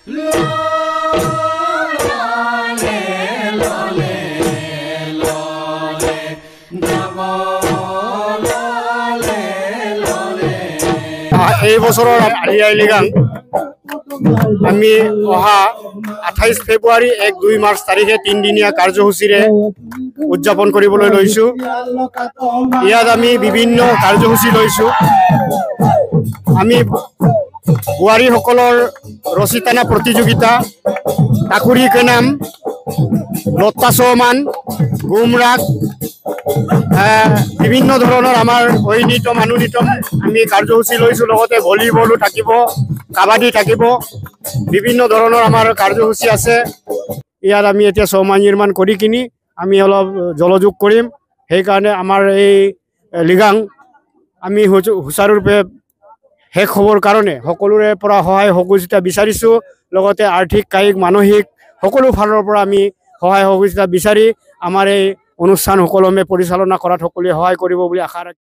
এই বছৰৰ আলি আই লৃগাং আমি অহা 28 ফেব্ৰুৱাৰী 1-2 মাৰ্চ তাৰিখে 3দিনীয়া কাৰ্যসূচীৰে উদযাপন কৰিবলৈ লৈছো। ইয়াত আমি বিভিন্ন কাৰ্যসূচী লৈছো। আমি বোৱাৰীসকলৰ ৰচিতানা প্ৰতিযোগিতা, তাকুৰি কেনাম, লত্তা চৌমান, গুমৰাগ, বিভিন্ন ধৰণৰ আমাৰ ঐনিতম আনুনিতম আমি কাৰ্যসূচী লৈছোঁ। লগতে ভলীবলো থাকিব, কাবাডী থাকিব, বিভিন্ন ধৰণৰ আমাৰ কাৰ্যসূচী আছে। ইয়াত আমি এতিয়া চৌমান নিৰ্মাণ কৰি কিনি আমি অলপ জলযোগ কৰিম। সেইকাৰণে আমাৰ এই লৃগাং আমি সুচাৰুৰূপে শেষ হ'বৰ কাৰণে সকলোৰে পৰা সহায় সহযোগিতা বিচাৰিছোঁ। লগতে আৰ্থিক, কায়িক, মানসিক সকলো ফালৰ পৰা আমি সহায় সহযোগিতা বিচাৰি আমাৰ এই অনুষ্ঠান সুকলমে পৰিচালনা কৰাত সকলোৱে সহায় কৰিব বুলি আশা ৰাখি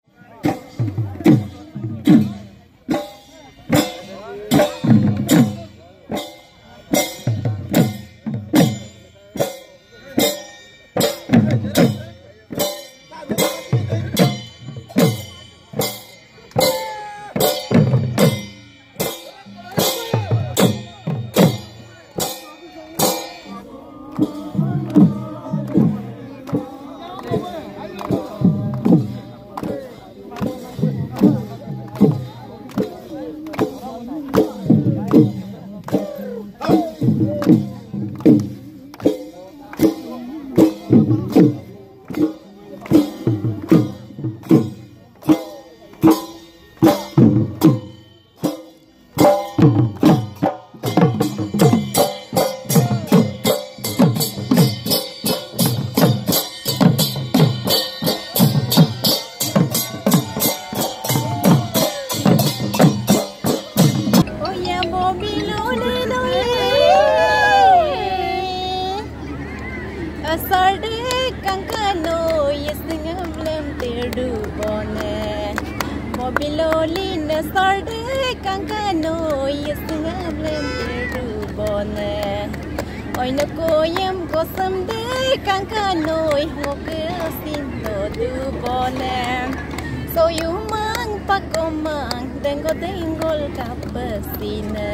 So you mang pakomang denggol kapasina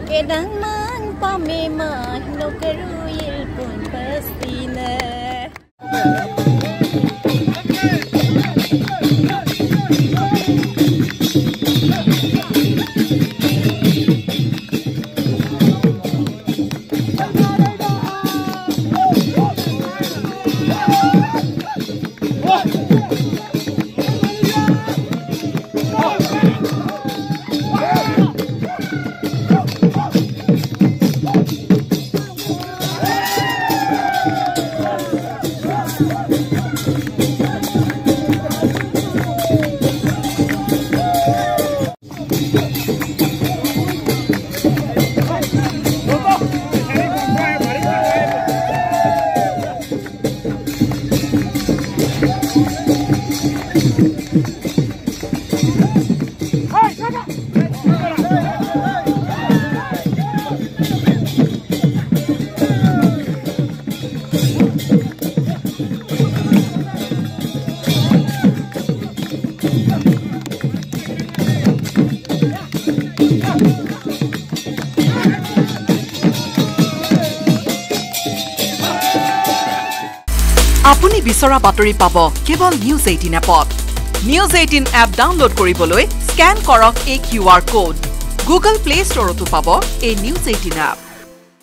kedang mang pamemang no keruyil pun pastina. আপুনি বিচৰা বাতৰি পাব কেৱল নিউজ 18 এপত। নিউজ 18 এপ ডাউনলোড কৰিবলৈ স্ক্যান কৰক এই QR কোড। গুগল প্লে ষ্টৰতো পাব এই নিউজ 18 এপ।